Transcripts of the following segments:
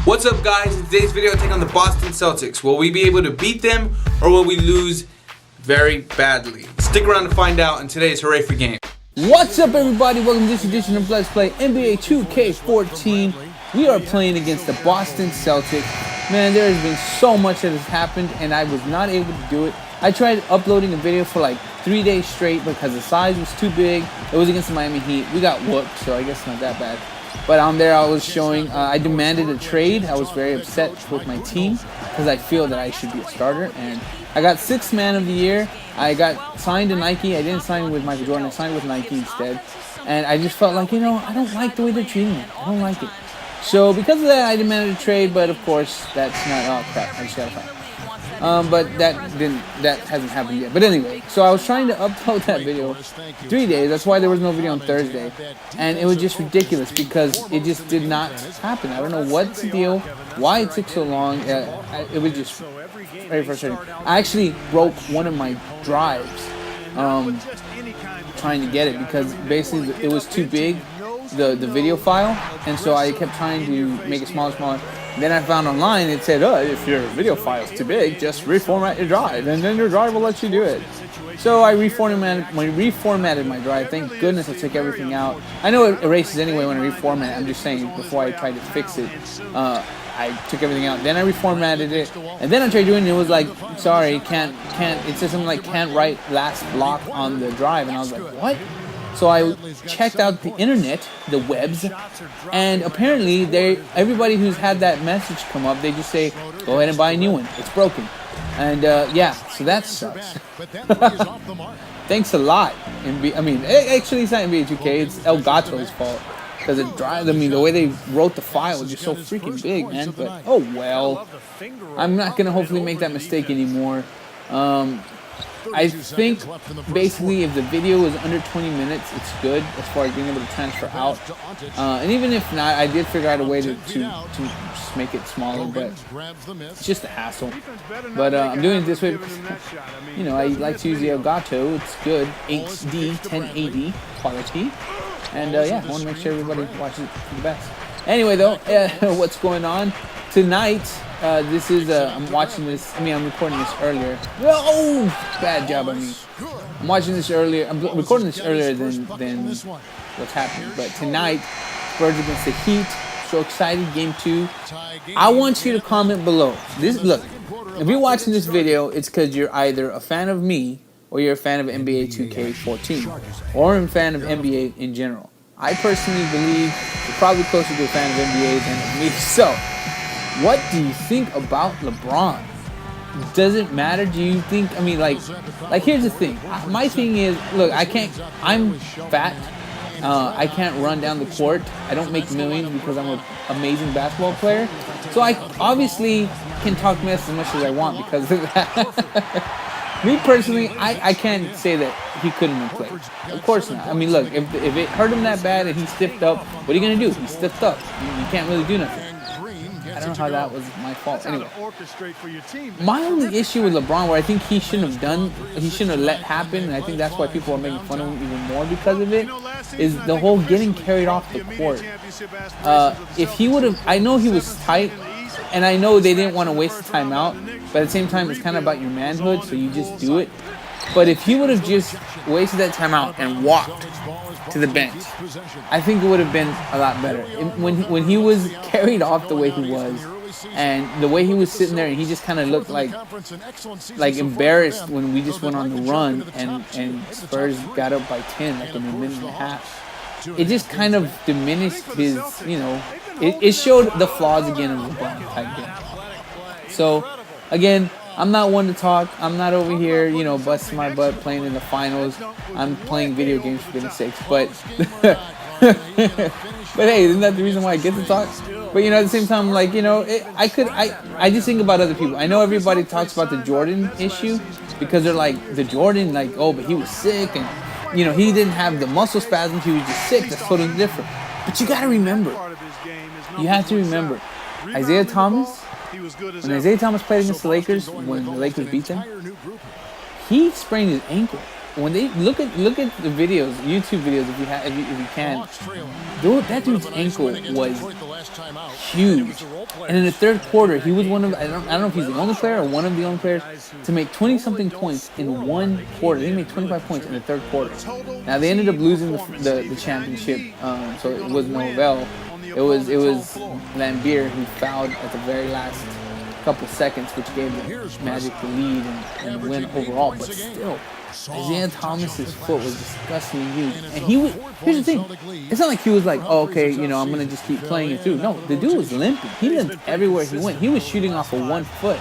What's up, guys? In today's video, I take on the Boston Celtics. Will we be able to beat them, or will we lose very badly? Stick around to find out in today's Hooray for Games. What's up, everybody? Welcome to this edition of Let's Play NBA2K14. We are playing against the Boston Celtics. Man, there has been so much that has happened, and I was not able to do it. I tried uploading a video for like 3 days straight because the size was too big. It was against the Miami Heat. We got whooped, so I guess not that bad. But on there, I was showing, I demanded a trade. I was very upset with my team because I feel that I should be a starter. And I got 6th Man of the Year. I got signed to Nike. I didn't sign with Michael Jordan. I signed with Nike instead. And I just felt like, I don't like the way they're treating me. I don't like it. So because of that, I demanded a trade. But of course, that's not, oh crap, I just got to fight. But that hasn't happened yet. But anyway, so I was trying to upload that video 3 days. That's why there was no video on Thursday. And it was just ridiculous because it just did not happen. I don't know what's the deal, why it took so long. It was just very frustrating. I actually broke one of my drives trying to get it because basically it was too big, the video file. And so I kept trying to make it smaller, smaller. Then I found online, it said, if your video file is too big, just reformat your drive, and then your drive will let you do it. So I reformatted my drive. Thank goodness I took everything out. I know it erases anyway when I reformat it. I'm just saying, before I tried to fix it, I took everything out. Then I reformatted it, and then I tried doing it, and it was like, sorry, can't, it says something like, can't write last block on the drive, and I was like, what? So I checked out the internet, the webs, and apparently everybody who's had that message come up, they just say, go ahead and buy a new one. It's broken. And yeah, so that sucks. Thanks a lot. Actually, it's not NBA2K, it's Zgvckb's fault. Because it drives, the way they wrote the file was just so freaking big, man. But, oh well. I'm not going to hopefully make that mistake anymore. I think basically if the video is under 20 minutes, it's good as far as being able to transfer out. And even if not, I did figure out a way to just make it smaller, but it's just a hassle. But I'm doing it this way because, I like to use the Elgato. It's good, HD 1080 quality. And yeah, I want to make sure everybody watches it for the best. Anyway, though, what's going on? Tonight, this is, I'm recording this earlier. Oh, bad job on me. I'm recording this earlier than what's happening. But tonight, Spurs against the Heat. So excited, game 2. I want you to comment below. Look, if you're watching this video, it's because you're either a fan of me or you're a fan of NBA 2K14 or a fan of NBA in general. I personally believe you're probably closer to a fan of NBA than of me. So, what do you think about LeBron? Does it matter? Do you think, like here's the thing. My thing is, look, I'm fat. I can't run down the court. I don't make millions because I'm an amazing basketball player. So I obviously can talk mess as much as I want because of that. Me personally, I can't say that he couldn't have played. Of course not. Look, if it hurt him that bad and he stiffed up, what are you going to do? He stiffed up. You can't really do nothing. I don't know how that was my fault. Anyway, my only issue with LeBron, where I think he shouldn't have let happen, and I think that's why people are making fun of him even more because of it, is the whole getting carried off the court. If he would have, I know he was tight, and I know they didn't want to waste the timeout, but at the same time, it's kind of about your manhood, so you just do it. But if he would have just wasted that timeout and walked to the bench, I think it would have been a lot better. When he was carried off the way he was, and the way he was sitting there, and he just kind of looked like embarrassed when we just went on the run, and Spurs got up by 10 like in a minute and a half. It just kind of diminished his, it showed the flaws again of LeBron type game. So again, I'm not one to talk. I'm not over here, busting my butt playing in the finals. I'm playing video games for goodness sakes. But, but hey, isn't that the reason why I get to talk? But at the same time, I just think about other people. I know everybody talks about the Jordan issue because they're like, the Jordan, but he was sick and, he didn't have the muscle spasms. He was just sick. That's totally different. But you got to remember, you have to remember, Isaiah Thomas. When Isaiah Thomas played against the Lakers, when the Lakers beat them, he sprained his ankle. when they look at the videos, YouTube videos, if you can, dude, that dude's ankle was huge. And in the third quarter, he was one of, I don't know if he's the only player or one of the only players to make 20-something points in one quarter. They made 25 points in the third quarter. Now they ended up losing the championship, so it was no avail. It was Lambeer who fouled at the very last couple seconds, which gave the Magic the lead and the win overall. But still, Isaiah Thomas's foot was disgustingly huge. And here's the thing, it's not like he was like, oh, okay, you know, I'm going to just keep playing it through. No, the dude was limping. He limped everywhere he went. He was shooting off of 1 foot.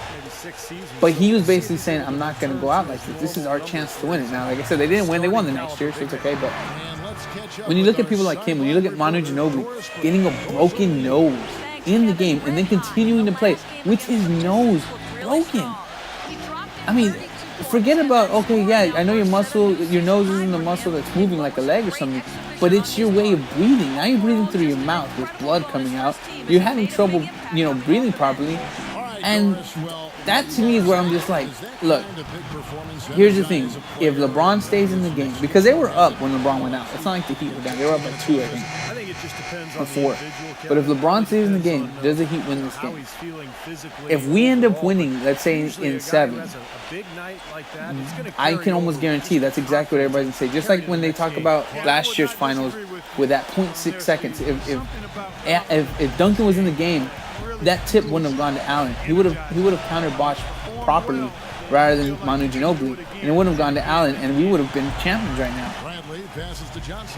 But he was basically saying, I'm not going to go out like this. This is our chance to win it. Now, like I said, they didn't win. They won the next year, so it's okay. But when you look at people like him, when you look at Manu Ginobili getting a broken nose in the game and then continuing to play with his nose broken. I mean, forget about, okay, yeah, I know your nose isn't a muscle that's moving like a leg or something, but it's your way of breathing. Now you're breathing through your mouth with blood coming out. You're having trouble, you know, breathing properly. And that to me is where I'm just like, look, here's the thing. If LeBron stays in the game, because they were up when LeBron went out. It's not like the Heat were down. They were up by 2, I think. Or 4. But if LeBron stays in the game, does the Heat win this game? If we end up winning, let's say in 7, I can almost guarantee that's exactly what everybody's going to say. Just like when they talk about last year's finals with that 0.6 seconds. If Duncan was in the game, that tip wouldn't have gone to Allen. He would have countered Bosch properly rather than Manu Ginobili, and it wouldn't have gone to Allen, and we would have been champions right now.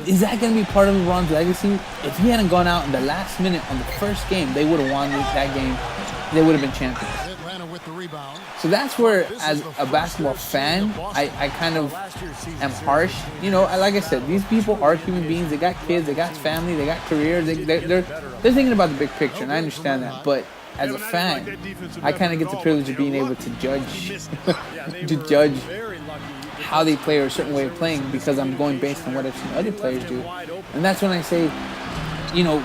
Is that going to be part of LeBron's legacy? If he hadn't gone out in the last minute on the first game, they would have won that game. They would have been champions. So that's where, as a basketball fan, I kind of am harsh. You know, like I said, these people are human beings. They got kids, they got family, they got careers. They're thinking about the big picture, and I understand that. But as a fan, I kind of get the privilege of being able to judge how they play or a certain way of playing because I'm going based on what I've seen other players do. And that's when I say, you know,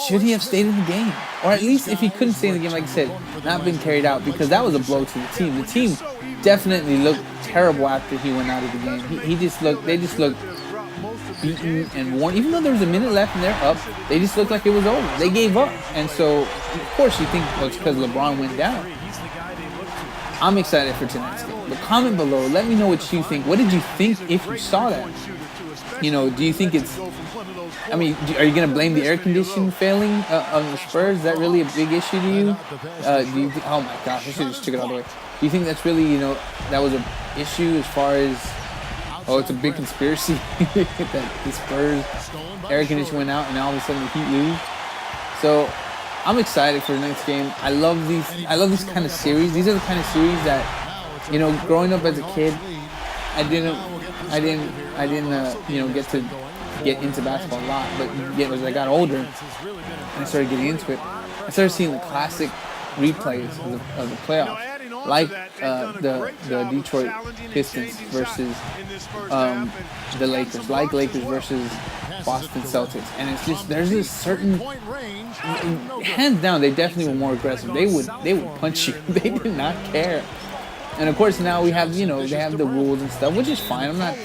should he have stayed in the game? Or at least if he couldn't stay in the game, like I said, not been carried out, because that was a blow to the team. The team definitely looked terrible after he went out of the game. They just looked beaten and worn. Even though there was a minute left and they're up, they just looked like it was over. They gave up. And so, of course, you think, well, it's because LeBron went down. I'm excited for tonight's game. But comment below. Let me know what you think. What did you think if you saw that? You know, do you think it's... I mean, are you going to blame the air conditioning failing on the Spurs? Is that really a big issue to you? Do you oh, my gosh, I should have just took it all the way. Do you think that's really, you know, that was an issue as far as... Oh, it's a big conspiracy that the Spurs air conditioning went out and all of a sudden the Heat lose? So... I'm excited for the next game. I love these kind of series. These are the kind of series that, you know, growing up as a kid, I didn't you know, get into basketball a lot. But as I got older and I started getting into it, I started seeing the classic replays of the playoffs, like the Detroit Pistons versus the Lakers, like Lakers versus Boston Celtics, and it's just there's this certain, hands down, they definitely were more aggressive. They would punch you. They did not care. And of course now we have, you know, they have the rules and stuff, which is fine. I'm not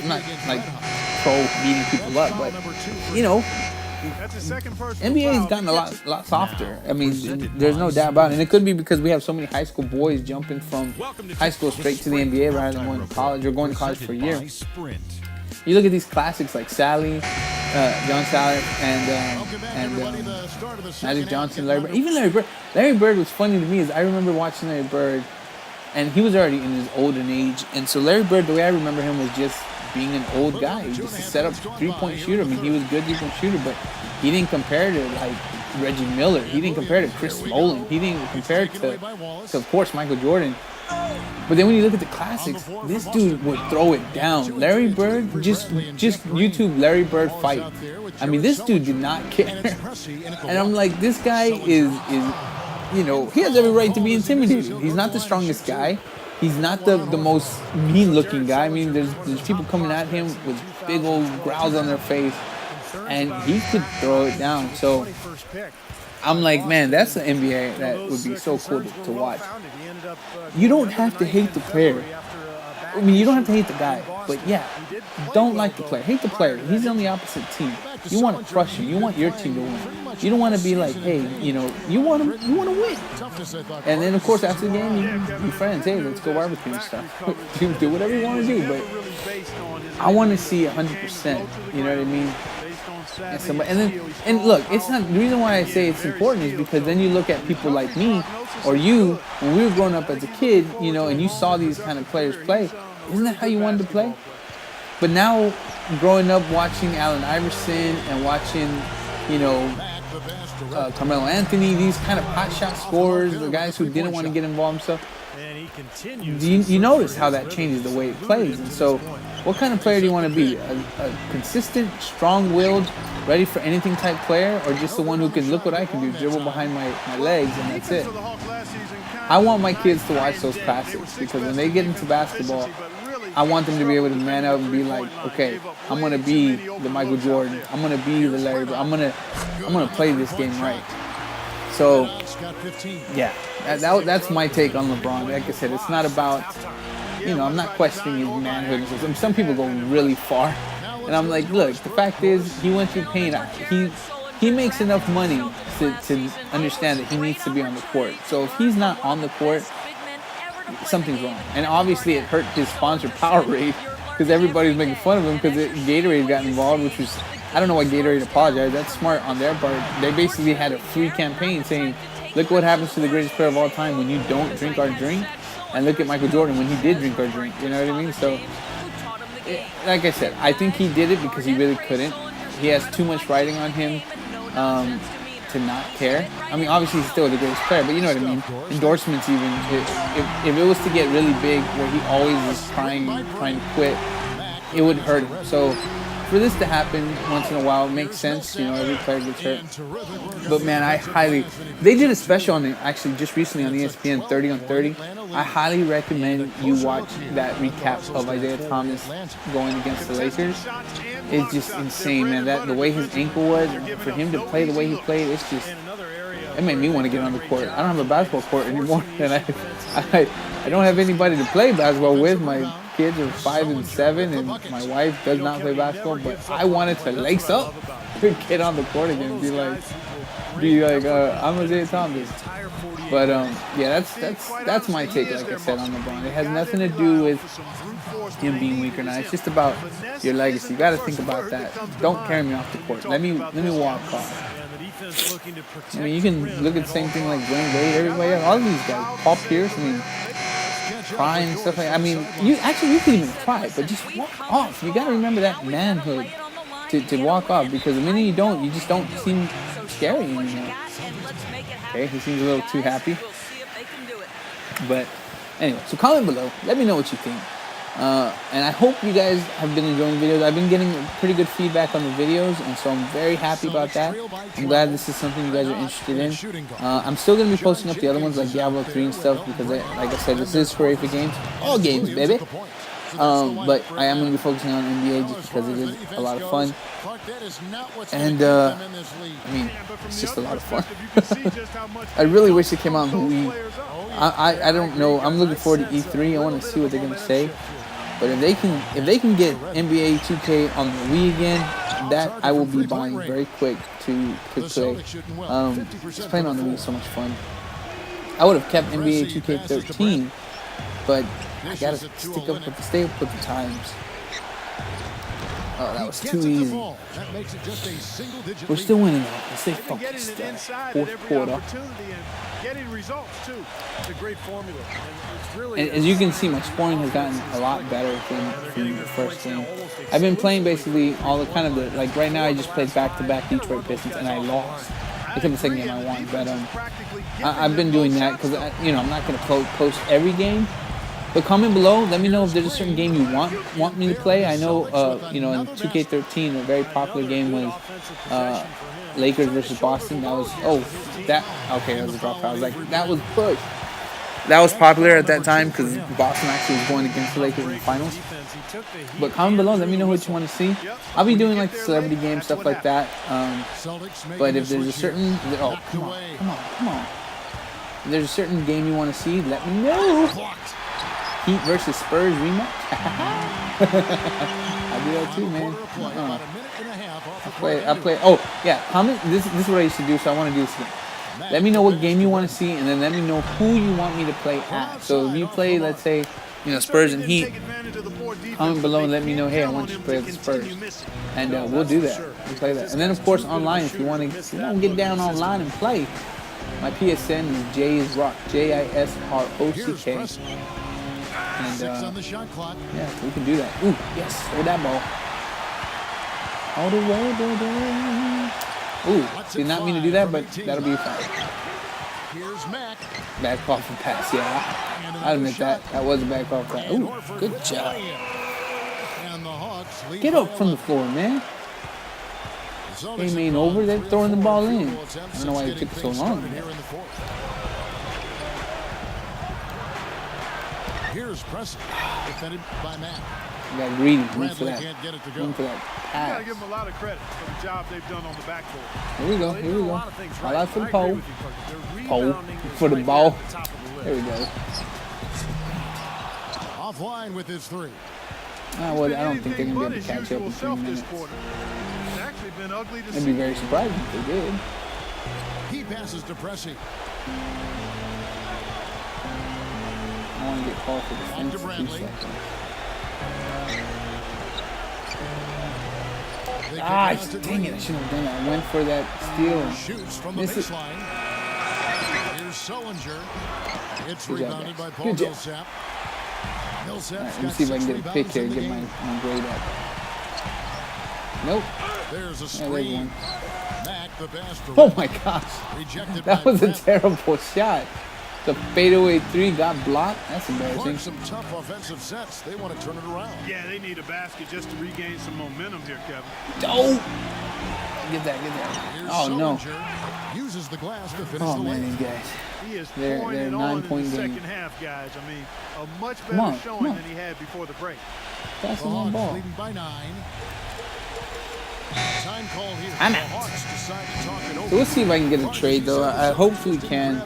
like pro beating people up, but you know, NBA has gotten a lot softer. I mean, there's no doubt about it. And it could be because we have so many high school boys jumping from high school straight to the NBA rather than going to college or going to college for a year. You look at these classics like Sally, John Sally, and Magic Johnson, Larry Bird. Even Larry Bird. Larry Bird was funny to me is I remember watching Larry Bird, and he was already in his olden age. And so Larry Bird, the way I remember him was just being an old guy. He was just a set-up three-point shooter. I mean, he was a good three-point shooter, but he didn't compare to like Reggie Miller. He didn't compare to Chris Smalling. He didn't compare to of course, Michael Jordan. But then when you look at the classics, this dude would throw it down. Larry Bird, just YouTube Larry Bird fight. I mean, this dude did not care. And I'm like, this guy is, you know, he has every right to be intimidated. He's not the strongest guy. He's not the most mean-looking guy. I mean, there's people coming at him with big old growls on their face, and he could throw it down. So I'm like, man, that's an NBA that would be so cool to watch. You don't have to hate the player. I mean, you don't have to hate the guy, but yeah, don't like the player. Hate the player. He's on the opposite team. You want to crush him. You want your team to win. You don't want to be like, hey, you know, you want to win. And then, of course, after the game, you friends, hey, let's go barbecue and stuff. do whatever you want to do, but I want to see 100%. You know what I mean? And look, it's not the reason why I say it's important is because then you look at people like me or you when we were growing up as a kid, you know, and you saw these kind of players play. Isn't that how you wanted to play? But now, growing up watching Allen Iverson and watching, you know, Carmelo Anthony, these kind of hot shot scorers, the guys who didn't want to get involved and stuff. You notice how that changes the way it plays. And so, what kind of player do you want to be? A consistent, strong-willed, ready for anything type player, or just the one who can look what I can do, dribble behind my legs, and that's it? I want my kids to watch those classics because when they get into basketball, I want them to be able to man up and be like, okay, I'm gonna be the Michael Jordan. I'm gonna be the Larry Bird. I'm gonna play this game right. So, yeah, that's my take on LeBron. Like I said, it's not about, you know, I'm not questioning his manhood. Some people go really far, and I'm like, look, the fact is, he went through pain. He makes enough money to understand that he needs to be on the court. So if he's not on the court, something's wrong. And obviously it hurt his sponsor Powerade because everybody's making fun of him because Gatorade got involved, which was, I don't know why Gatorade apologized. That's smart on their part. They basically had a free campaign saying, look what happens to the greatest player of all time when you don't drink our drink, and look at Michael Jordan when he did drink our drink. You know what I mean? So, like I said, I think he did it because he really couldn't. He has too much riding on him to not care. I mean, obviously he's still the greatest player, but you know what I mean. Endorsements, even if it was to get really big, where he always was trying to quit, it would hurt him. So for this to happen once in a while, it makes sense. You know, every player gets hurt. But man, they did a special on it actually just recently on ESPN, 30 on 30. I highly recommend you watch that recap of Isaiah Thomas going against the Lakers. It's just insane, man. The way his ankle was, for him to play the way he played, it's just, it made me want to get on the court. I don't have a basketball court anymore, and I don't have anybody to play basketball with. My kids are 5 and 7, and my wife does not play basketball, but I wanted to lace up to get on the court again and be like, I'm Isaiah Thomas. But yeah, that's my take, like I said, on LeBron. It has nothing to do with him being weak or not. It's just about your legacy. You got to think about that. Don't carry me off the court. Let me walk off. I mean, you can look at the same thing like Dwayne Wade, everybody else, all of these guys, Paul Pierce. I mean, crying and stuff like that. I mean, you can even cry, but just walk off. You got to remember that manhood to walk off, because the minute you don't, you just don't seem scary anymore. Okay, he seems a little too happy. But anyway, so comment below. Let me know what you think. And I hope you guys have been enjoying the videos. I've been getting pretty good feedback on the videos, and so I'm very happy about that. I'm glad this is something you guys are interested in. I'm still going to be posting up the other ones like Diablo 3 and stuff because, like I said, this is hoorayforgames. All games, baby. But I am going to be focusing on NBA just because it is a lot of fun. And, I mean, it's just a lot of fun. I really wish it came out on the Wii. I don't know. I'm looking forward to E3. I want to see what they're going to say. But if they can get NBA 2K on the Wii again, that I will be buying very quick to play. Just playing on the Wii is so much fun. I would have kept NBA 2K14, but I gotta stay up with the times. Oh, that was too easy. We're still winning though. Let's stay focused. Fourth quarter. And as you can see, my scoring has gotten a lot better from the first game. I've been playing basically all the kind of the, like right now I just played back-to-back Detroit Pistons and I lost. Except the second game I won, but I've been doing that because I'm not going to post every game. But comment below, let me know if there's a certain game you want me to play. I know, in 2K13, a very popular game was Lakers versus Boston. That was, that was a drop. I was like, that was push. That was popular at that time because Boston actually was going against the Lakers in the finals. But comment below, let me know what you want to see. I'll be doing like the celebrity game, stuff like that. But if there's a certain, come on. If there's a certain game you want to see, let me know. Heat versus Spurs rematch. I do that too, man. I play. Oh yeah, comment. This is what I used to do, so I want to do this again. Let me know what game you want to see, and then let me know who you want me to play at. So if you play, let's say, Spurs and Heat, comment below and let me know, hey, I want you to play with the Spurs. And we'll do that. We'll play that. And then, of course, online, if you want to get down online and play, my PSN is JISROCK, JISROCK. And, yeah, we can do that. Ooh, yes, hold that ball. All the way, ooh, did not mean to do that, but that'll be fine. Back off and pass, yeah. I'll admit that. That was a back off pass. Ooh, good job. Get up from the floor, man. Game ain't over. They're throwing the ball in. I don't know why it took so long. Here's Preston, defended by Matt. Got greedy. Went for that. Went for that pass. Gotta give them a lot of credit for the job they've done on the backboard. Here we go. Here we go. All out for the pole. Pole for the ball. There we go. Offline with his three. Well, I don't think they're gonna be able to catch up in 3 minutes. It'd be very surprising if they did. He passes to Pressey. I want to get called for defense for 2 seconds. Dang it, I shouldn't have done that. I went for that steal and missed it. Here's Sullinger. It's Good job, rebounded by guys. Paul Good job. Millsap. Alright, let me see if I can get a pick here and get my grade up. Nope. There's a Yeah, there's screen. one. Mac, the pass to Oh my gosh. Rejected That by was a Brent. terrible shot. The fadeaway 3 got blocked. That's Mark embarrassing. some tough offensive sets. They want to turn it around. Yeah, they need a basket just to regain some momentum here, Kevin. Oh! Get that. Here's Oh no. Sullinger. Uses the glass to finish Oh the man, lane. these guys. He is They're pouring it on in 9-point the game. second half, guys. I mean, a much Come better on. showing than he had before the break. That's The the one Hawks ball. leading by 9. Time call here. I'm The out. Hawks decide to talk it over. So we'll see if I can get a trade though. I hopefully can.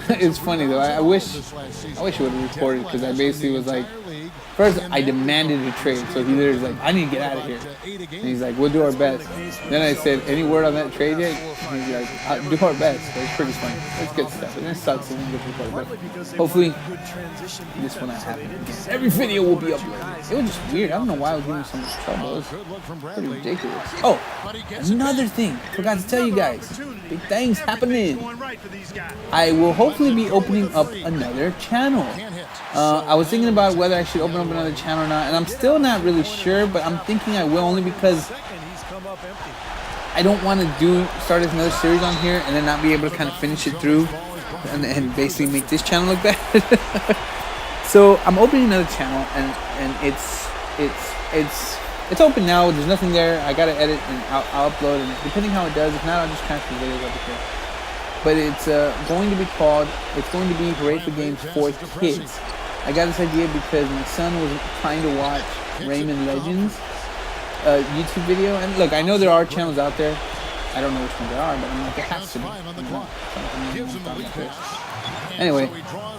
It's funny though. I wish I would have reported because I basically was like, first I demanded a trade. So he literally was like, I need to get out of here. And he's like, we'll do our best. Then I said, any word on that trade yet? And he's like, I'll do our best. So it's pretty funny. It's good stuff. And it sucks. And get reported, but hopefully this will not happen again. Every video will be uploaded. It was just weird. I don't know why I was giving so much trouble. It was pretty ridiculous. Oh, another thing. Forgot to tell you guys. Big things happening. I will hopefully be opening up another channel. I was thinking about whether I should open up another channel or not, and I'm still not really sure, but I'm thinking I will only because I don't want to start another series on here and then not be able to kind of finish it through and basically make this channel look bad. So I'm opening another channel, and it's open now. There's nothing there. I gotta edit and I'll upload, and depending how it does, if not, I'll just transfer videos over here. But it's going to be Hooray for Games for Kids. I got this idea because my son was trying to watch Rayman Legends YouTube video, and look, I know there are channels out there. I don't know which ones there are, but I'm like, it has to be. Anyway,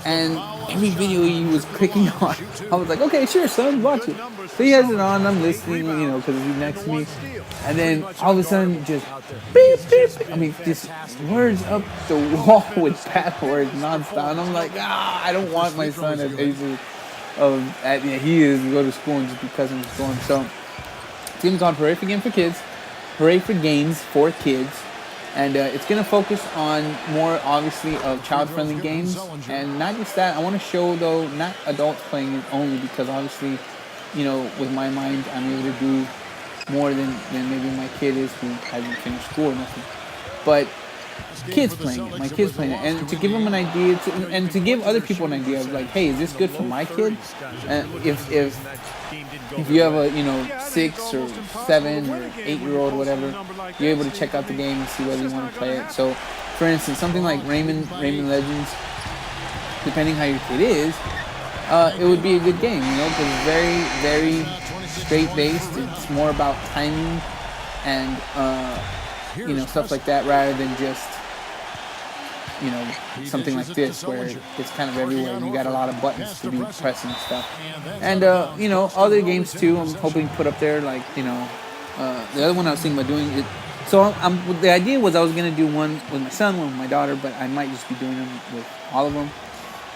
and every video he was clicking on, I was like, okay, sure, son, watch it. So he has it on, I'm listening, because he's next to me. And then all of a sudden, just beep, beep, beep. I mean, just words up the wall with bad words nonstop. And I'm like, I don't want my son at ages he is to go to school and just be cussing his phone. So it's going to be called Hooray for Games for Kids. Hooray for Games for Kids. And it's going to focus on more, obviously, of child-friendly games. And not just that, I want to show, though, not adults playing it only, because obviously, with my mind, I'm able to do more than maybe my kid is who hasn't finished school or nothing. But kids playing it, my kids playing it. And to give them an idea, and to give other people an idea of like, hey, is this good for my kid? And if you have a 6 or 7 or 8-year-old, whatever, you're able to check out the game and see whether you want to play it. So, for instance, something like Rayman Legends, depending how your kid is, it would be a good game, because it's very, very straight-based. It's more about timing and stuff like that, rather than just you know, something like this where it's kind of everywhere. You got a lot of buttons to be pressing and stuff. And, you know, other games too, I'm hoping to put up there, like, you know, the other one I was thinking about doing it. So the idea was I was going to do one with my son, one with my daughter, but I might just be doing them with all of them.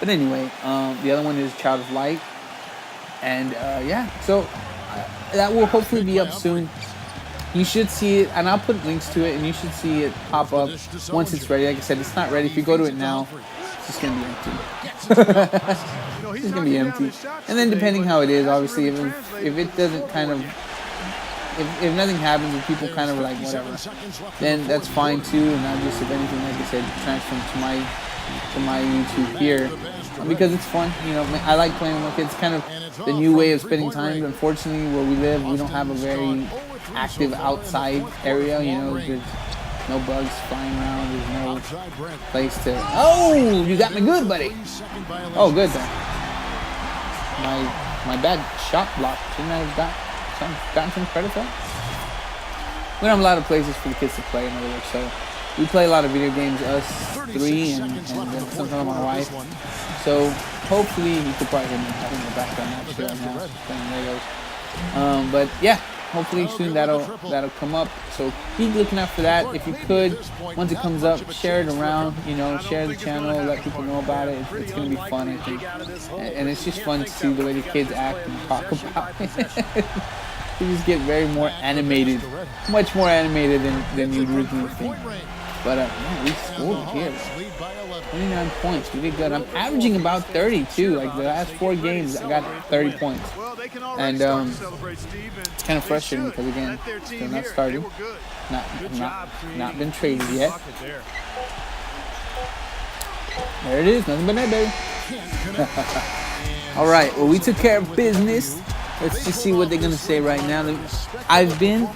But anyway, the other one is Child of Light. And, yeah, so that will hopefully be up soon. You should see it, and I'll put links to it, and you should see it pop up once it's ready. Like I said, it's not ready. If you go to it now, it's just going to be empty. It's going to be empty. And then depending how it is, obviously, if it doesn't kind of, if nothing happens and people kind of like whatever, then that's fine too. And I'll just, if anything, like I said, transfer to my YouTube here. Because it's fun, you know, I like playing with my kids. It's kind of the new way of spending time. Unfortunately, where we live, we don't have a very active outside area, you know, there's no bugs flying around, there's no place to... Oh, you got me good, buddy. Oh, good then. My bad shot block. Shouldn't I have gotten some credit for that? We don't have a lot of places for the kids to play, in other words, so we play a lot of video games, us three, and sometimes my wife. So hopefully you could probably hear me in the background actually right now, playing Legos. But yeah, hopefully soon that'll come up. So keep looking out for that. If you could, once it comes up, share it around. You know, share the channel, let people know about it. It's gonna be fun, I think, and it's just fun to see the way the kids act and talk about it. They just get very more animated, much more animated than you'd originally think. But man, we scored here. 29 points. We did good. I'm averaging about 30 too. Like the last 4 games, I got 30 points. And it's kind of frustrating because again, still not started, not been traded yet. There it is. Nothing but net, baby. All right. Well, we took care of business. Let's just see what they're gonna say right now. I've been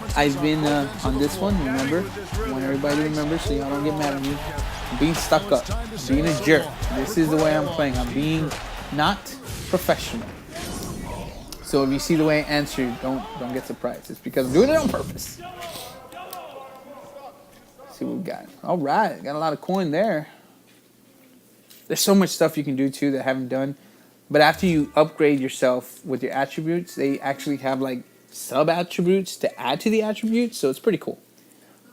on this one. Remember, I want everybody to remember so y'all don't get mad at me. I'm being stuck up, being a jerk. This is the way I'm playing. I'm being not professional. So if you see the way I answer, don't get surprised. It's because I'm doing it on purpose. Let's see what we got. All right, got a lot of coin there. There's so much stuff you can do too that I haven't done. But after you upgrade yourself with your attributes, they actually have like sub-attributes to add to the attributes, so it's pretty cool.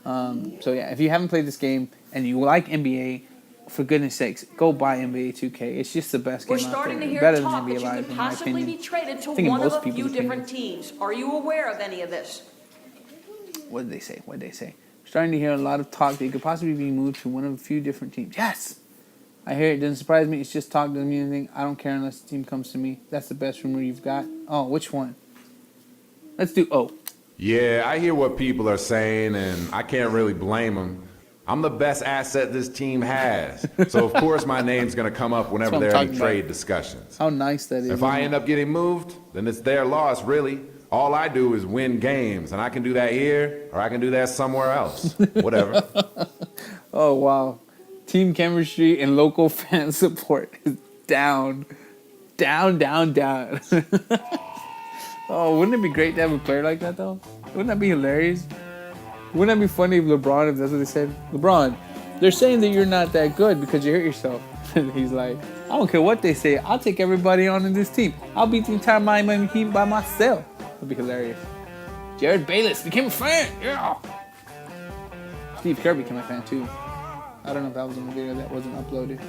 So yeah, if you haven't played this game and you like NBA, for goodness sakes, go buy NBA 2K. It's just the best game out there. Better than NBA Live, in my opinion. Be traded to one of a few different teams. Are you aware of any of this? What did they say? What did they say? We're starting to hear a lot of talk that you could possibly be moved to one of a few different teams. Yes! I hear it. Doesn't surprise me. It's just talk. Doesn't mean anything. I don't care unless the team comes to me. That's the best rumor you've got. Oh, which one? Let's do O. Yeah, I hear what people are saying, and I can't really blame them. I'm the best asset this team has. So, of course, my name's going to come up whenever there are any trade discussions. How nice that is. If I end up getting moved, then it's their loss, really. All I do is win games, and I can do that here, or I can do that somewhere else. Whatever. Oh, wow. Team chemistry and local fan support is down. Down. Oh, wouldn't it be great to have a player like that, though? Wouldn't that be hilarious? Wouldn't that be funny if LeBron, if that's what they said? LeBron, they're saying that you're not that good because you hurt yourself. And he's like, I don't care what they say. I'll take everybody on in this team. I'll beat the entire Miami Heat by myself. That'd be hilarious. Jared Bayless became a fan. Yeah. Steve Kerr became a fan, too. I don't know if that was in the video that wasn't uploaded.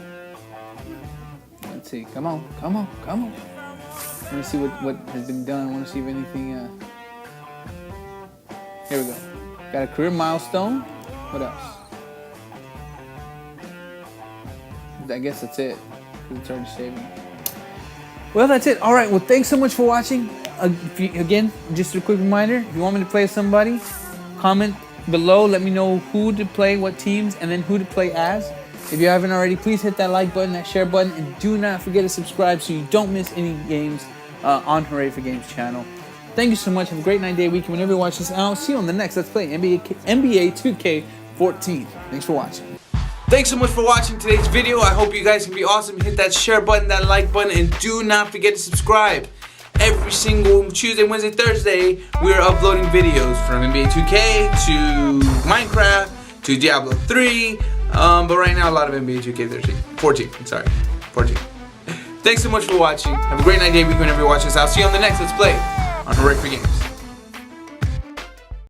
Let's see. Come on. I want to see what has been done. I want to see if anything... Here we go. Got a career milestone. What else? I guess that's it. It's already saving. Well, that's it. All right. Well, thanks so much for watching. Again, just a quick reminder. If you want me to play with somebody, comment below. Let me know who to play, what teams, and then who to play as. If you haven't already, please hit that like button, that share button, and do not forget to subscribe so you don't miss any games on Hooray for Games channel. Thank you so much. Have a great 9-day weekend whenever you watch this. And I'll see you on the next Let's Play NBA2K14. Thanks for watching. Thanks so much for watching today's video. I hope you guys can be awesome. Hit that share button, that like button, and do not forget to subscribe. Every single Tuesday, Wednesday, Thursday, we're uploading videos from NBA 2K to Minecraft to Diablo 3, But right now, a lot of NBA2K13. 14, sorry. 14. Thanks so much for watching. Have a great night, day, week, whenever you watch this. I'll see you on the next Let's Play on Hooray for Games.